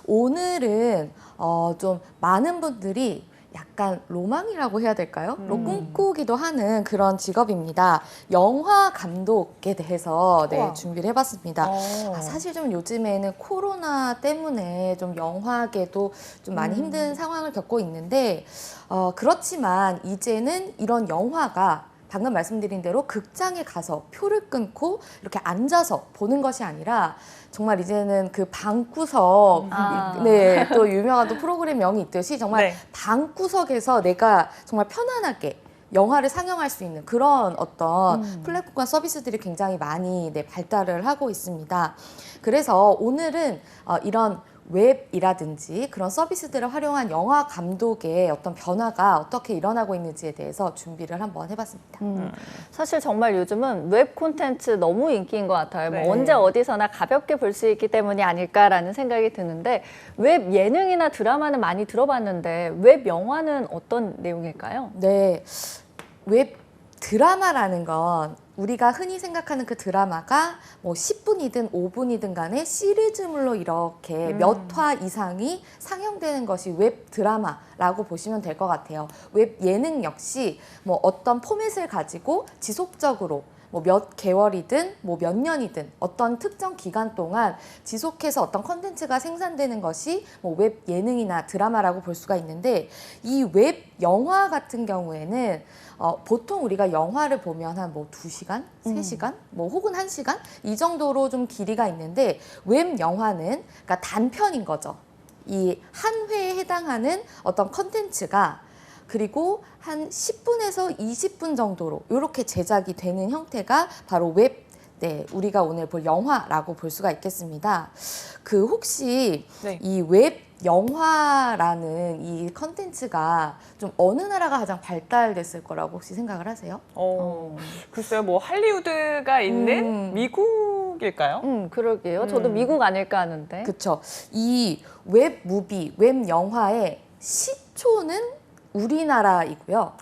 오늘은 좀 많은 분들이 약간 로망이라고 해야 될까요? 꿈꾸기도 하는 그런 직업입니다. 영화 감독에 대해서 우와. 준비를 해봤습니다. 사실 좀 요즘에는 코로나 때문에 좀 영화계도 좀 많이 힘든 상황을 겪고 있는데 그렇지만 이제는 이런 영화가 방금 말씀드린 대로 극장에 가서 표를 끊고 이렇게 앉아서 보는 것이 아니라 정말 이제는 그 방구석, 네, 또 유명한 또 프로그램명이 있듯이 정말 방구석에서 내가 정말 편안하게 영화를 상영할 수 있는 그런 어떤 플랫폼과 서비스들이 굉장히 많이 발달을 하고 있습니다. 그래서 오늘은 이런 웹이라든지 그런 서비스들을 활용한 영화 감독의 어떤 변화가 어떻게 일어나고 있는지에 대해서 준비를 한번 해봤습니다. 사실 정말 요즘은 웹 콘텐츠 너무 인기인 것 같아요. 네. 뭐 언제 어디서나 가볍게 볼 수 있기 때문이 아닐까라는 생각이 드는데 웹 예능이나 드라마는 많이 들어봤는데 웹 영화는 어떤 내용일까요? 네, 웹 드라마라는 건 우리가 흔히 생각하는 그 드라마가 뭐 10분이든 5분이든 간에 시리즈물로 이렇게 몇 화 이상이 상영되는 것이 웹 드라마라고 보시면 될 것 같아요. 웹 예능 역시 뭐 어떤 포맷을 가지고 지속적으로 뭐 몇 개월이든 뭐 몇 년이든 어떤 특정 기간 동안 지속해서 어떤 컨텐츠가 생산되는 것이 뭐 웹 예능이나 드라마라고 볼 수가 있는데 이 웹 영화 같은 경우에는 보통 우리가 영화를 보면 한 뭐 2시간, 3시간, 뭐 혹은 1시간 이 정도로 좀 길이가 있는데 웹 영화는 그러니까 단편인 거죠. 이 한 회에 해당하는 어떤 컨텐츠가 그리고 한 10분에서 20분 정도로 이렇게 제작이 되는 형태가 바로 웹, 우리가 오늘 볼 영화라고 볼 수가 있겠습니다. 그 혹시 이 웹 영화라는 이 컨텐츠가 좀 어느 나라가 가장 발달됐을 거라고 혹시 생각을 하세요? 글쎄요, 뭐 할리우드가 있는 미국일까요? 그러게요. 저도 미국 아닐까 하는데. 그렇죠. 이 웹 무비, 웹 영화의 시초는 우리나라이고요.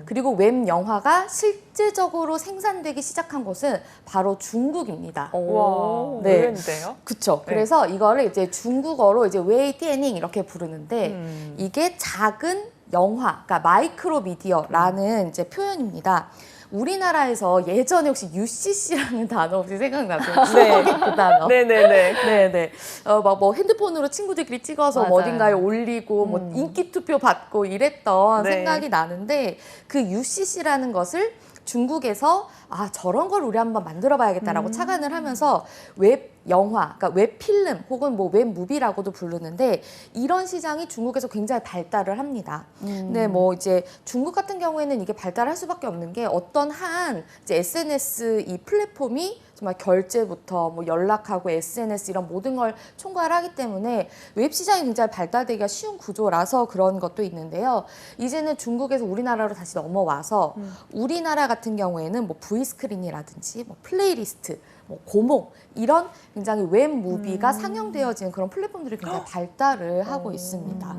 그리고 웹 영화가 실제적으로 생산되기 시작한 곳은 바로 중국입니다. 와, 네. 의외인데요? 그렇죠. 그래서 이거를 이제 중국어로 이제 웨이디에닝 이렇게 부르는데 이게 작은 영화, 그러니까 마이크로 미디어라는 이제 표현입니다. 우리나라에서 예전에 혹시 UCC라는 단어 혹시 생각나세요? 추억의 그 단어. 네네. 막 뭐 핸드폰으로 친구들끼리 찍어서 뭐 어딘가에 올리고 뭐 인기 투표 받고 이랬던 생각이 나는데 그 UCC라는 것을 중국에서 저런 걸 우리 한번 만들어 봐야겠다라고 착안을 하면서 웹 영화, 그러니까 웹 필름 혹은 뭐 웹 무비라고도 부르는데 이런 시장이 중국에서 굉장히 발달을 합니다. 근데 뭐 이제 중국 같은 경우에는 이게 발달할 수밖에 없는 게 어떤 한 이제 SNS 이 플랫폼이 정말 결제부터 뭐 연락하고 SNS 이런 모든 걸 총괄 하기 때문에 웹 시장이 굉장히 발달되기가 쉬운 구조라서 그런 것도 있는데요. 이제는 중국에서 우리나라로 다시 넘어와서 우리나라 같은 경우에는 뭐 V스크린이라든지 뭐 플레이리스트, 뭐 고목 이런 굉장히 웹 무비가 상영되어지는 그런 플랫폼들이 굉장히 발달을 하고 있습니다.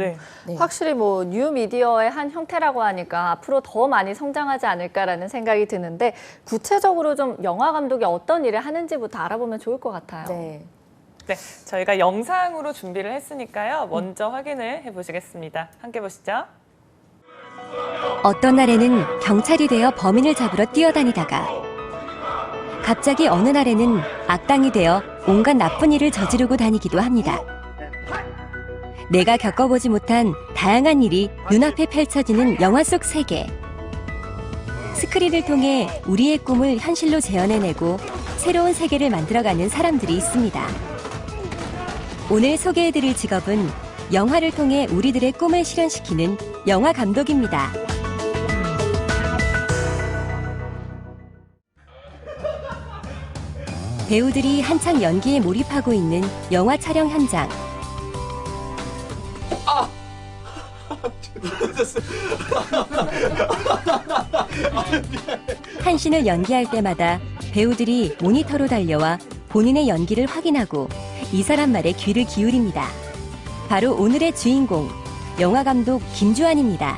확실히 뭐 뉴미디어의 한 형태라고 하니까 앞으로 더 많이 성장하지 않을까라는 생각이 드는데 구체적으로 좀 영화 감독이 어떤 일을 하는지부터 알아보면 좋을 것 같아요. 네, 저희가 영상으로 준비를 했으니까요. 먼저 확인을 해보시겠습니다. 함께 보시죠. 어떤 날에는 경찰이 되어 범인을 잡으러 뛰어다니다가 갑자기 어느 날에는 악당이 되어 온갖 나쁜 일을 저지르고 다니기도 합니다. 내가 겪어보지 못한 다양한 일이 눈앞에 펼쳐지는 영화 속 세계. 스크린을 통해 우리의 꿈을 현실로 재현해내고 새로운 세계를 만들어가는 사람들이 있습니다. 오늘 소개해드릴 직업은 영화를 통해 우리들의 꿈을 실현시키는 영화 감독입니다. 배우들이 한창 연기에 몰입하고 있는 영화 촬영 현장. 한 씬을 연기할 때마다 배우들이 모니터로 달려와 본인의 연기를 확인하고 이 사람 말에 귀를 기울입니다. 바로 오늘의 주인공, 영화 감독 김주환입니다.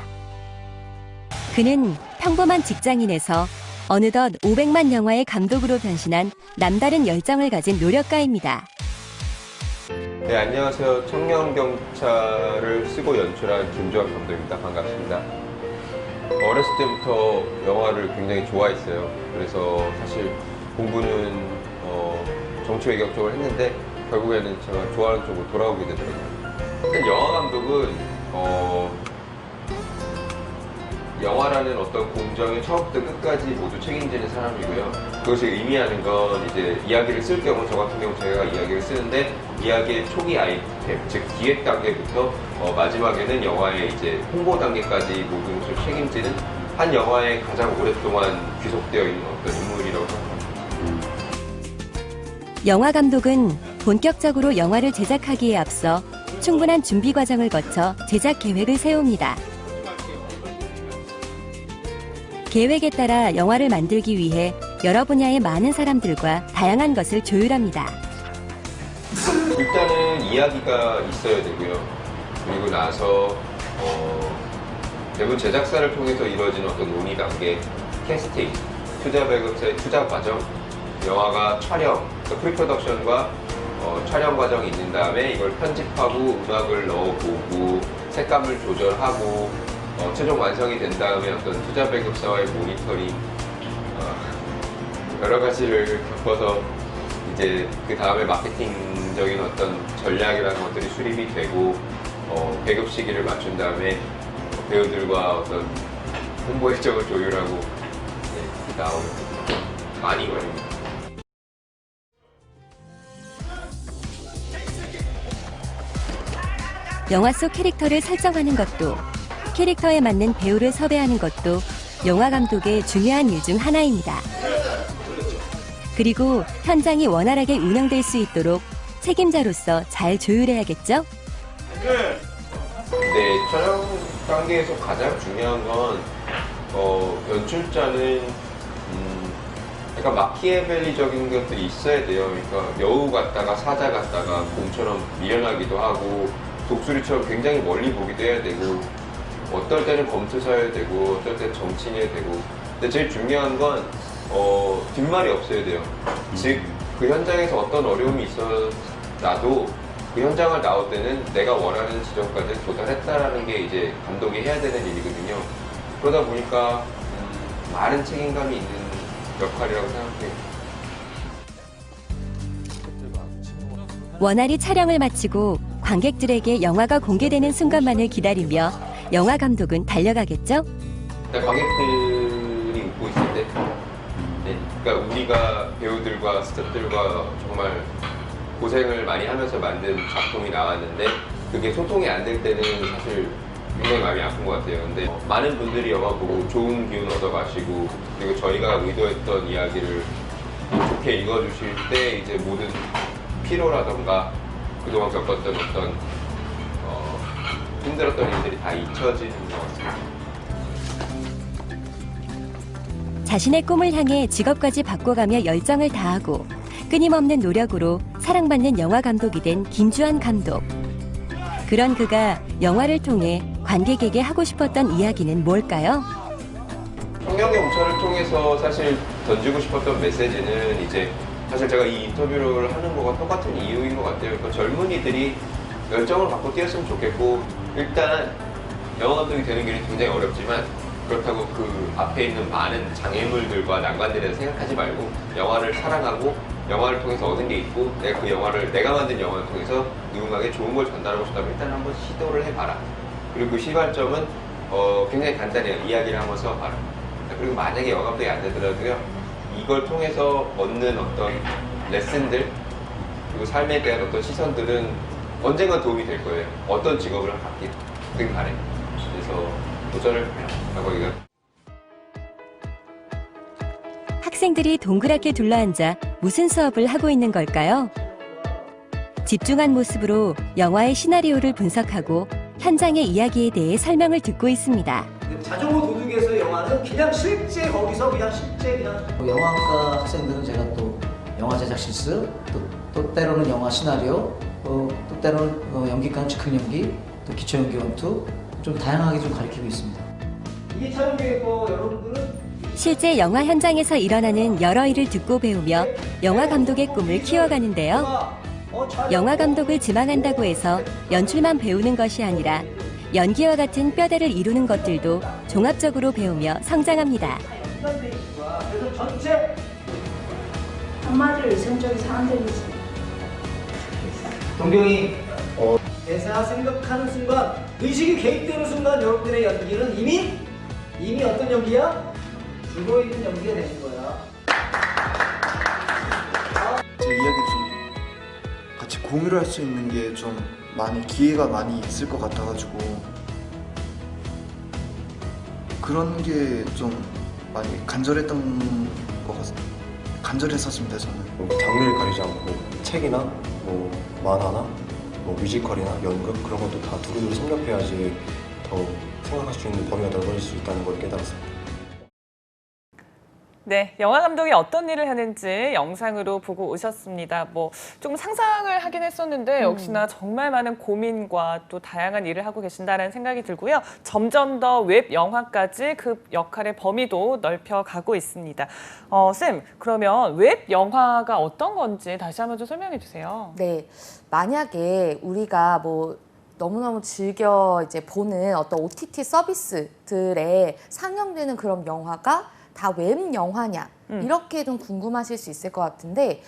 그는 평범한 직장인에서 어느덧 500만 영화의 감독으로 변신한 남다른 열정을 가진 노력가입니다. 네, 안녕하세요. 청년경찰을 쓰고 연출한 김주환 감독입니다. 반갑습니다. 어렸을 때부터 영화를 굉장히 좋아했어요. 그래서 사실 공부는 정치 외교 쪽을 했는데 결국에는 제가 좋아하는 쪽으로 돌아오게 되더라고요. 일단 영화 감독은 영화라는 어떤 공정의 처음부터 끝까지 모두 책임지는 사람이고요. 그것이 의미하는 건 이제 이야기를 쓸 경우, 저 같은 경우 제가 이야기를 쓰는데 이야기의 초기 아이템, 즉 기획 단계부터 마지막에는 영화의 이제 홍보 단계까지 모든 것을 책임지는 한 영화에 가장 오랫동안 귀속되어 있는 어떤 인물이라고 생각합니다. 영화 감독은 본격적으로 영화를 제작하기에 앞서 충분한 준비 과정을 거쳐 제작 계획을 세웁니다. 계획에 따라 영화를 만들기 위해 여러 분야의 많은 사람들과 다양한 것을 조율합니다. 일단은 이야기가 있어야 되고요. 그리고 나서 대부분 제작사를 통해서 이루어지는 어떤 논의 단계, 캐스팅, 투자 배급사의 투자 과정, 영화가 촬영, 그러니까 프리프로덕션과 촬영 과정이 있는 다음에 이걸 편집하고 음악을 넣어보고 색감을 조절하고 최종 완성이 된 다음에 어떤 투자 배급사와의 모니터링 여러 가지를 겪어서 이제 그 다음에 마케팅적인 어떤 전략이라는 것들이 수립이 되고 배급 시기를 맞춘 다음에 배우들과 어떤 홍보 일정을 조율하고 네, 나오는 많이 걸립니다. 영화 속 캐릭터를 설정하는 것도 캐릭터에 맞는 배우를 섭외하는 것도 영화 감독의 중요한 일 중 하나입니다. 그리고 현장이 원활하게 운영될 수 있도록 책임자로서 잘 조율해야겠죠? 네, 촬영 단계에서 가장 중요한 건 연출자는 약간 마키아벨리적인 것들이 있어야 돼요. 그러니까 여우 같다가 사자 같다가 곰처럼 밀려나기도 하고 독수리처럼 굉장히 멀리 보기도 해야 되고 어떨 때는 검투사여야 되고 어떨 때는 정치인이어야 되고 근데 제일 중요한 건 뒷말이 없어야 돼요. 즉 그 현장에서 어떤 어려움이 있어도 그 현장을 나올 때는 내가 원하는 지점까지 도달했다라는 게 이제 감독이 해야 되는 일이거든요. 그러다 보니까 많은 책임감이 있는 역할이라고 생각해요. 원활히 촬영을 마치고 관객들에게 영화가 공개되는 순간만을 기다리며 영화 감독은 달려가겠죠? 관객들이 웃고 있을 때 네, 그러니까 우리가 배우들과 스태프들과 정말 고생을 많이 하면서 만든 작품이 나왔는데 그게 소통이 안 될 때는 사실 굉장히 마음이 아픈 것 같아요. 근데 많은 분들이 영화 보고 좋은 기운 얻어가시고 그리고 저희가 의도했던 이야기를 좋게 읽어주실 때 이제 모든 피로라던가 그동안 겪었던 어떤 힘들었던 일들이 다 잊혀지는 것 같습니다. 자신의 꿈을 향해 직업까지 바꿔가며 열정을 다하고 끊임없는 노력으로 사랑받는 영화 감독이 된 김주환 감독. 그런 그가 영화를 통해 관객에게 하고 싶었던 이야기는 뭘까요? 청년경찰을 통해서 사실 던지고 싶었던 메시지는 이제 사실 제가 이 인터뷰를 하는 거가 똑같은 이유인 것 같아요. 그러니까 젊은이들이 열정을 갖고 뛰었으면 좋겠고 일단 영화 감독이 되는 길이 굉장히 어렵지만 그렇다고 그 앞에 있는 많은 장애물들과 난관들에 대해서 생각하지 말고 영화를 사랑하고 영화를 통해서 얻은 게 있고 내가 그 영화를 내가 만든 영화를 통해서 누군가에게 좋은 걸 전달하고 싶다면 일단 한번 시도를 해봐라. 그리고 그 시발점은 굉장히 간단해요. 이야기를 한번 써봐라. 그리고 만약에 영화 감독이 안 되더라도요. 이걸 통해서 얻는 어떤 레슨들 그리고 삶에 대한 어떤 시선들은 언젠가 도움이 될 거예요. 어떤 직업을 갖든 간에. 그래서 도전을 하고 이거. 학생들이 동그랗게 둘러앉아 무슨 수업을 하고 있는 걸까요? 집중한 모습으로 영화의 시나리오를 분석하고 현장의 이야기에 대해 설명을 듣고 있습니다. 자전거 도둑에서 영화는 그냥 실제 거기서 그냥 영화과 학생들은 제가 또 영화 제작 실습 또 때로는 영화 시나리오 또 때로는 연기과는 즉흥 연기 또 기초 연기 원투 좀 다양하게 좀 가르치고 있습니다. 이 촬영 계획도 여러분들은 실제 영화 현장에서 일어나는 여러 일을 듣고 배우며 영화 감독의 꿈을 키워가는데요. 영화 감독을 지망한다고 해서 연출만 배우는 것이 아니라 연기와 같은 뼈대를 이루는 것들도 종합적으로 배우며 성장합니다. 그래서 전체 한마디로 이성적인 사람들이지. 동경이 대사 생각하는 순간, 의식이 개입되는 순간 여러분들의 연기는 이미 어떤 연기야? 죽어 있는 연기가 되는 거야. 제 이야기를 좀 같이 공유를 할 수 있는 게 좀 기회가 많이 있을 것 같아가지고 그런 게 좀 많이 간절했던 것 같습니다. 간절했었습니다, 저는. 장르를 가리지 않고 책이나 뭐 만화나 뭐 뮤지컬이나 연극 그런 것도 다 두루두루 섭렵해야지 더 생각할 수 있는 범위가 넓어질 수 있다는 걸 깨달았습니다. 네, 영화 감독이 어떤 일을 하는지 영상으로 보고 오셨습니다. 뭐 조금 상상을 하긴 했었는데 역시나 정말 많은 고민과 또 다양한 일을 하고 계신다는 생각이 들고요. 점점 더 웹 영화까지 그 역할의 범위도 넓혀가고 있습니다. 쌤, 그러면 웹 영화가 어떤 건지 다시 한번 좀 설명해 주세요. 네, 만약에 우리가 뭐 너무너무 즐겨 이제 보는 어떤 OTT 서비스들에 상영되는 그런 영화가 다 웹 영화냐 이렇게 좀 궁금하실 수 있을 것 같은데,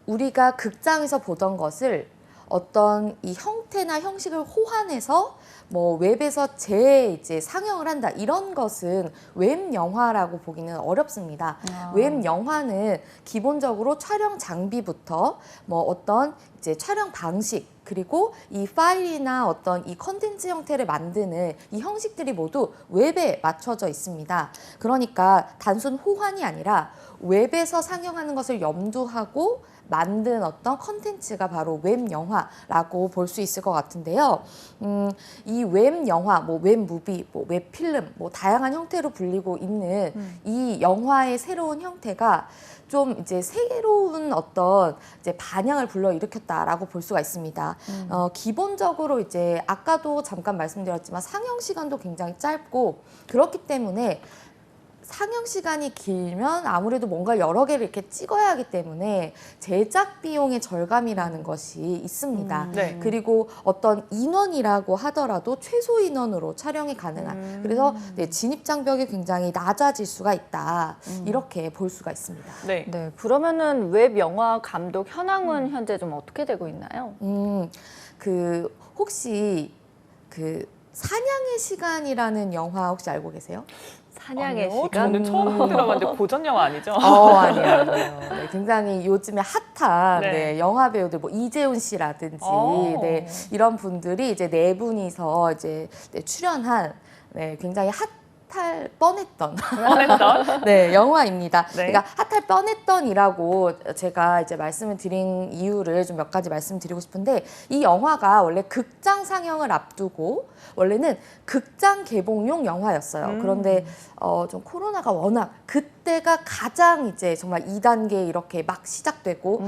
우리가 극장에서 보던 것을 어떤 이 형태나 형식을 호환해서 뭐 웹에서 이제 상영을 한다, 이런 것은 웹 영화라고 보기는 어렵습니다. 웹 영화는 기본적으로 촬영 장비부터 뭐 어떤 이제 촬영 방식, 그리고 이 파일이나 어떤 이 컨텐츠 형태를 만드는 이 형식들이 모두 웹에 맞춰져 있습니다. 그러니까 단순 호환이 아니라 웹에서 상영하는 것을 염두하고 만든 어떤 컨텐츠가 바로 웹 영화라고 볼 수 있을 것 같은데요. 이 웹 영화, 뭐 웹 무비, 뭐 웹 필름, 뭐 다양한 형태로 불리고 있는 이 영화의 새로운 형태가 좀 이제 새로운 어떤 이제 반향을 불러일으켰다라고 볼 수가 있습니다. 기본적으로 이제 아까도 잠깐 말씀드렸지만 상영 시간도 굉장히 짧고, 그렇기 때문에 상영 시간이 길면 아무래도 뭔가 여러 개를 이렇게 찍어야 하기 때문에 제작 비용의 절감이라는 것이 있습니다. 네. 그리고 어떤 인원이라고 하더라도 최소 인원으로 촬영이 가능한, 그래서 네, 진입 장벽이 굉장히 낮아질 수가 있다, 이렇게 볼 수가 있습니다. 네. 네, 그러면은 웹 영화 감독 현황은 현재 좀 어떻게 되고 있나요? 혹시 사냥의 시간이라는 영화 혹시 알고 계세요? 사냥의 아니요, 시간? 저는 처음 들어봤는데 고전 영화 아니죠? 아니에요. 네, 굉장히 요즘에 핫한 네. 네, 영화 배우들, 뭐 이재훈 씨라든지 네, 이런 분들이 이제 네 분이서 이제 출연한 굉장히 핫할 뻔했던 네, 영화입니다. 네. 그러니까 핫할 뻔했던이라고 제가 이제 말씀을 드린 이유를 좀 몇 가지 말씀드리고 싶은데, 이 영화가 원래 극장 상영을 앞두고 원래는 극장 개봉용 영화였어요. 그런데 좀 코로나가 워낙 그때가 가장 이제 정말 2단계 이렇게 막 시작되고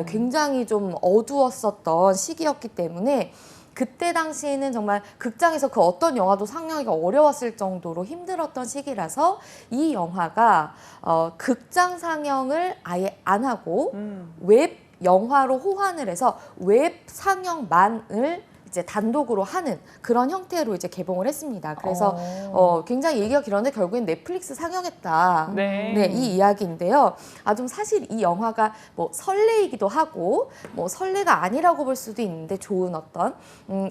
굉장히 좀 어두웠었던 시기였기 때문에 그때 당시에는 정말 극장에서 그 어떤 영화도 상영하기가 어려웠을 정도로 힘들었던 시기라서 이 영화가 극장 상영을 아예 안 하고 웹 영화로 호환을 해서 웹 상영만을 이제 단독으로 하는 그런 형태로 이제 개봉을 했습니다. 그래서 굉장히 얘기가 길었는데 결국엔 넷플릭스 상영했다. 네. 이 이야기인데요. 좀 사실 이 영화가 뭐 설레이기도 하고 뭐 설레가 아니라고 볼 수도 있는데, 좋은 어떤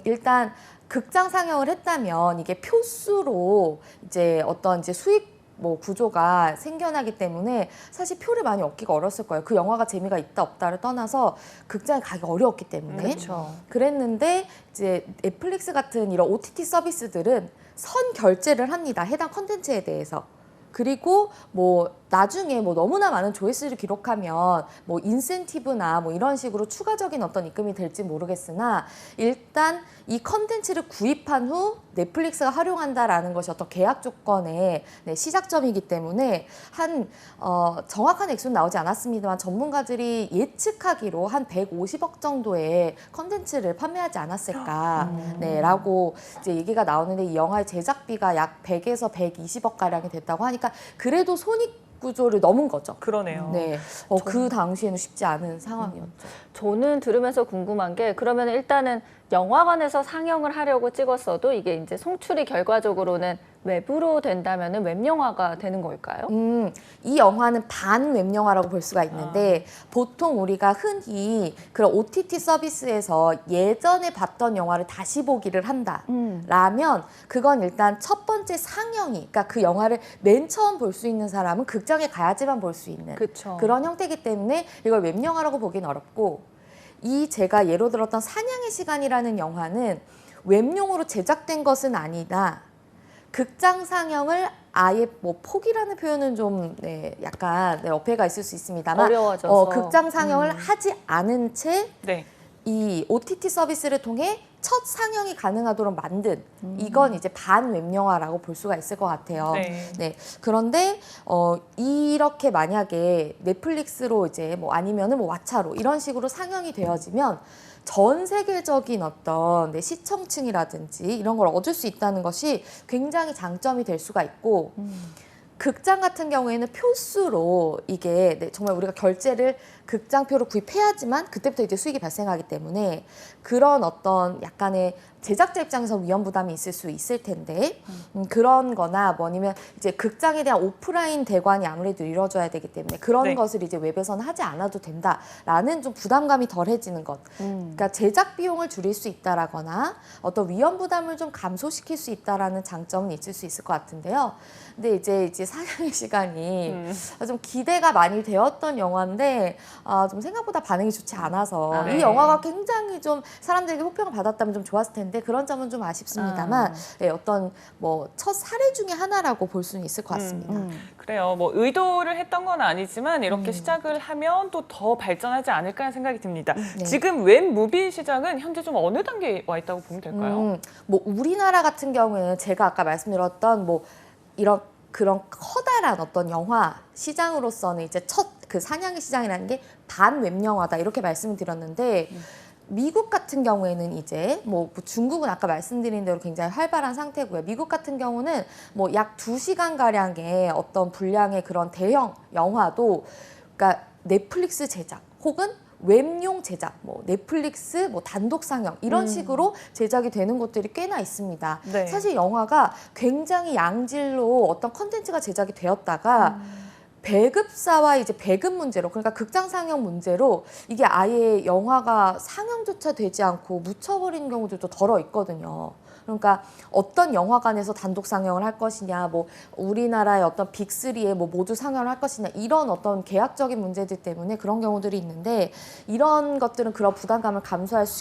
일단 극장 상영을 했다면 이게 표수로 이제 어떤 이제 수익 뭐 구조가 생겨나기 때문에 사실 표를 많이 얻기가 어려웠을 거예요. 그 영화가 재미가 있다 없다를 떠나서 극장에 가기 어려웠기 때문에. 그렇죠. 그랬는데 이제 넷플릭스 같은 이런 OTT 서비스들은 선 결제를 합니다. 해당 컨텐츠에 대해서. 그리고 뭐 나중에 뭐 너무나 많은 조회수를 기록하면 뭐 인센티브나 뭐 이런 식으로 추가적인 어떤 입금이 될지 모르겠으나, 일단 이 컨텐츠를 구입한 후 넷플릭스가 활용한다라는 것이 어떤 계약 조건의 시작점이기 때문에 정확한 액수는 나오지 않았습니다만 전문가들이 예측하기로 한 150억 정도의 컨텐츠를 판매하지 않았을까라고 이제 얘기가 나오는데, 이 영화의 제작비가 약 100에서 120억 가량이 됐다고 하니까 그래도 손익 구조를 넘은 거죠. 그러네요. 네, 그 당시에는 쉽지 않은 상황이었죠. 저는 들으면서 궁금한 게 그러면 일단은 영화관에서 상영을 하려고 찍었어도 이게 이제 송출이 결과적으로는 웹으로 된다면은 웹영화가 되는 걸까요? 이 영화는 반 웹영화라고 볼 수가 있는데 보통 우리가 흔히 그런 OTT 서비스에서 예전에 봤던 영화를 다시 보기를 한다라면 그건 일단 첫 번째 상영이, 그러니까 그 영화를 맨 처음 볼 수 있는 사람은 극장에 가야지만 볼 수 있는 그쵸. 그런 형태이기 때문에 이걸 웹영화라고 보기는 어렵고, 이 제가 예로 들었던 사냥의 시간이라는 영화는 웹용으로 제작된 것은 아니다. 극장 상영을 아예 뭐 포기라는 표현은 좀 약간 어폐가 있을 수 있습니다만 어려워져서 극장 상영을 하지 않은 채 네. 이 OTT 서비스를 통해 첫 상영이 가능하도록 만든 이건 이제 반 웹영화라고 볼 수가 있을 것 같아요. 네. 그런데 이렇게 만약에 넷플릭스로 이제 뭐 아니면은 뭐 왓챠로 이런 식으로 상영이 되어지면 전 세계적인 어떤 시청층이라든지 이런 걸 얻을 수 있다는 것이 굉장히 장점이 될 수가 있고, 극장 같은 경우에는 표수로 이게 정말 우리가 결제를 극장표로 구입해야지만 그때부터 이제 수익이 발생하기 때문에 그런 어떤 약간의 제작자 입장에서 위험 부담이 있을 수 있을 텐데 그런 거나 뭐 아니면 이제 극장에 대한 오프라인 대관이 아무래도 이루어져야 되기 때문에 그런 네. 것을 이제 웹에서는 하지 않아도 된다라는 좀 부담감이 덜해지는 것. 그러니까 제작 비용을 줄일 수 있다라거나 어떤 위험 부담을 좀 감소시킬 수 있다라는 장점은 있을 수 있을 것 같은데요. 근데 이제 사냥의 시간이 좀 기대가 많이 되었던 영화인데 좀 생각보다 반응이 좋지 않아서 네. 이 영화가 굉장히 좀 사람들에게 호평을 받았다면 좀 좋았을 텐데 그런 점은 좀 아쉽습니다만 어떤 뭐 첫 사례 중에 하나라고 볼 수는 있을 것 같습니다. 그래요. 뭐 의도를 했던 건 아니지만 이렇게 시작을 하면 또 더 발전하지 않을까 하는 생각이 듭니다. 네. 지금 웹무비 시장은 현재 좀 어느 단계에 와 있다고 보면 될까요? 뭐 우리나라 같은 경우에는 제가 아까 말씀드렸던 뭐 이런 그런 커다란 어떤 영화 시장으로서는 이제 첫 그 사냥의 시장이라는 게 반 웹영화다 이렇게 말씀을 드렸는데 미국 같은 경우에는 이제 뭐 중국은 아까 말씀드린 대로 굉장히 활발한 상태고요. 미국 같은 경우는 뭐 약 2시간 가량의 어떤 분량의 그런 대형 영화도 그러니까 넷플릭스 제작 혹은 웹용 제작, 뭐 넷플릭스, 뭐 단독 상영 이런 식으로 제작이 되는 곳들이 꽤나 있습니다. 네. 사실 영화가 굉장히 양질로 어떤 컨텐츠가 제작이 되었다가 배급사와 이제 배급 문제로, 그러니까 극장 상영 문제로 이게 아예 영화가 상영조차 되지 않고 묻혀버리는 경우들도 덜어 있거든요. 그러니까 어떤 영화관에서 단독 상영을 할 것이냐, 뭐 우리나라의 어떤 빅3에 뭐 모두 상영을 할 것이냐 이런 어떤 계약적인 문제들 때문에 그런 경우들이 있는데 이런 것들은 그런 부담감을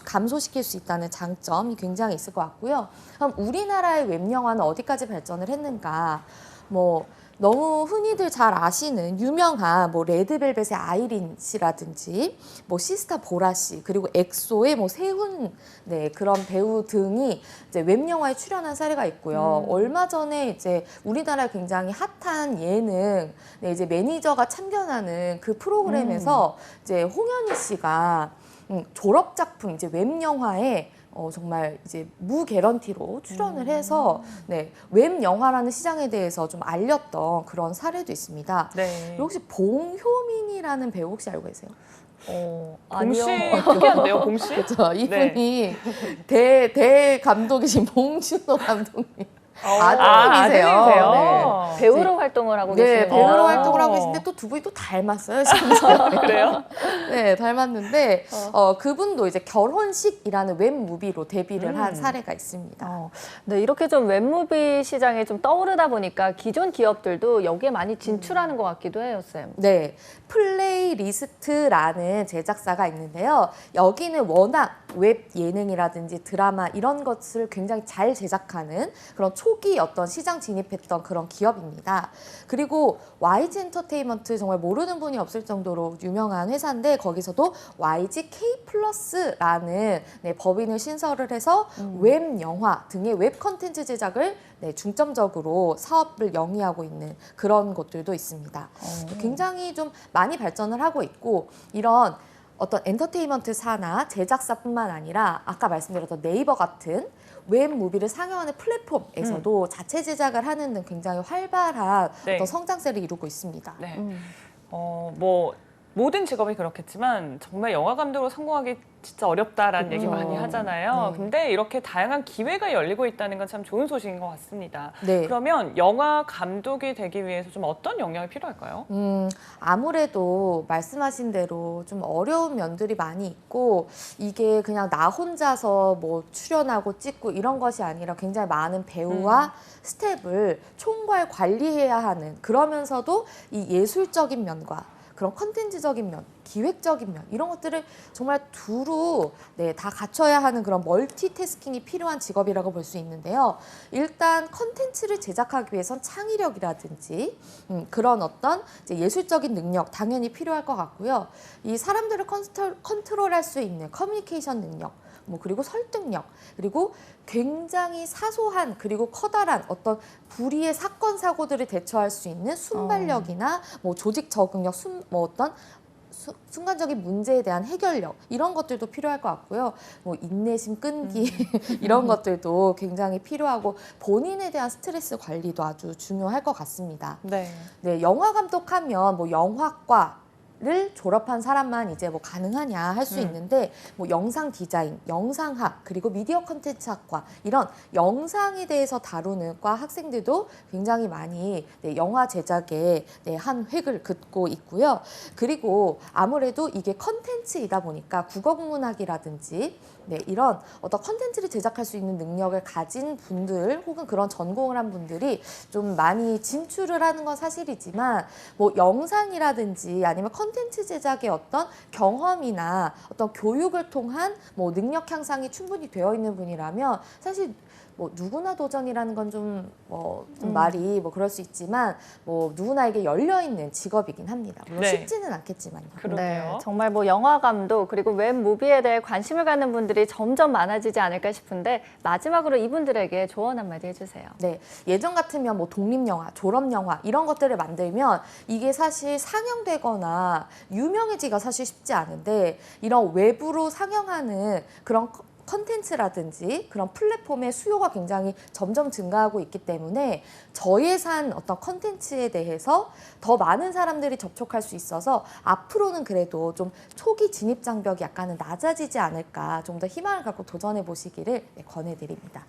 감소시킬 수 있다는 장점이 굉장히 있을 것 같고요. 그럼 우리나라의 웹영화는 어디까지 발전을 했는가? 뭐 너무 흔히들 잘 아시는 유명한 뭐 레드벨벳의 아이린 씨라든지 뭐 시스타 보라 씨 그리고 엑소의 뭐 세훈 그런 배우 등이 이제 웹영화에 출연한 사례가 있고요. 얼마 전에 이제 우리나라에 굉장히 핫한 예능 이제 매니저가 참견하는 그 프로그램에서 이제 홍현희 씨가 졸업 작품 이제 웹영화에 정말 이제 무개런티로 출연을 해서 웹 영화라는 시장에 대해서 좀 알렸던 그런 사례도 있습니다. 네. 혹시 봉효민이라는 배우 혹시 알고 계세요? 공씨 아니요. 특이한데요, 공씨? 그렇죠. 이분이 대 감독이신 봉준호 감독님. 아드님이세요. 아드님이세요? 배우로 활동을 하고 네, 계시네요. 배우로 활동을 하고 계신데 또 두 분이 또 닮았어요. 심지어. 그래요? 네, 닮았는데 그분도 이제 결혼식이라는 웹무비로 데뷔를 한 사례가 있습니다. 네, 이렇게 좀 웹무비 시장에 좀 떠오르다 보니까 기존 기업들도 여기에 많이 진출하는 것 같기도 해요, 쌤. 네, 플레이리스트라는 제작사가 있는데요. 여기는 워낙 웹 예능이라든지 드라마 이런 것을 굉장히 잘 제작하는 그런 초기 어떤 시장 진입했던 그런 기업입니다. 그리고 YG 엔터테인먼트 정말 모르는 분이 없을 정도로 유명한 회사인데 거기서도 YG K 플러스라는 법인을 신설을 해서 웹 영화 등의 웹 컨텐츠 제작을 중점적으로 사업을 영위하고 있는 그런 곳들도 있습니다. 굉장히 좀 많이 발전을 하고 있고 이런 어떤 엔터테인먼트사나 제작사뿐만 아니라 아까 말씀드렸던 네이버 같은 웹 무비를 상영하는 플랫폼에서도 자체 제작을 하는 등 굉장히 활발한 네. 어떤 성장세를 이루고 있습니다. 네. 뭐 모든 직업이 그렇겠지만 정말 영화 감독으로 성공하기 진짜 어렵다라는 얘기 많이 하잖아요. 네. 근데 이렇게 다양한 기회가 열리고 있다는 건 참 좋은 소식인 것 같습니다. 네. 그러면 영화 감독이 되기 위해서 좀 어떤 역량이 필요할까요? 아무래도 말씀하신 대로 좀 어려운 면들이 많이 있고 이게 그냥 나 혼자서 뭐 출연하고 찍고 이런 것이 아니라 굉장히 많은 배우와 스텝을 총괄 관리해야 하는 그러면서도 이 예술적인 면과 그런 컨텐츠적인 면, 기획적인 면 이런 것들을 정말 두루 다 갖춰야 하는 그런 멀티태스킹이 필요한 직업이라고 볼 수 있는데요. 일단 컨텐츠를 제작하기 위해선 창의력이라든지 그런 어떤 이제 예술적인 능력 당연히 필요할 것 같고요. 이 사람들을 컨트롤할 수 있는 커뮤니케이션 능력 그리고 설득력, 그리고 굉장히 사소한 그리고 커다란 어떤 불의의 사건 사고들을 대처할 수 있는 순발력이나 조직 적응력, 어떤 순간적인 문제에 대한 해결력 이런 것들도 필요할 것 같고요. 인내심, 끈기 이런 것들도 굉장히 필요하고 본인에 대한 스트레스 관리도 아주 중요할 것 같습니다. 네. 네, 영화 감독하면 영화과 를 졸업한 사람만 이제 가능하냐 할 수 있는데 영상 디자인, 영상학 그리고 미디어 컨텐츠학과 이런 영상에 대해서 다루는 과 학생들도 굉장히 많이 영화 제작에 한 획을 긋고 있고요. 그리고 아무래도 이게 컨텐츠이다 보니까 국어국문학이라든지 이런 어떤 컨텐츠를 제작할 수 있는 능력을 가진 분들 혹은 그런 전공을 한 분들이 좀 많이 진출을 하는 건 사실이지만 영상이라든지 아니면 컨텐츠 제작의 어떤 경험이나 어떤 교육을 통한 능력 향상이 충분히 되어 있는 분이라면 사실 누구나 도전이라는 건 좀 말이 그럴 수 있지만 누구나에게 열려 있는 직업이긴 합니다. 물론 네. 쉽지는 않겠지만요. 그러게요. 네, 정말 영화 감독 그리고 웹 무비에 대해 관심을 갖는 분들이 점점 많아지지 않을까 싶은데 마지막으로 이분들에게 조언 한마디 해주세요. 네, 예전 같으면 독립영화, 졸업영화 이런 것들을 만들면 이게 사실 상영되거나 유명해지기가 사실 쉽지 않은데 이런 외부로 상영하는 그런 컨텐츠라든지 그런 플랫폼의 수요가 굉장히 점점 증가하고 있기 때문에 저예산 어떤 컨텐츠에 대해서 더 많은 사람들이 접촉할 수 있어서 앞으로는 그래도 좀 초기 진입 장벽이 약간은 낮아지지 않을까 좀 더 희망을 갖고 도전해 보시기를 권해드립니다.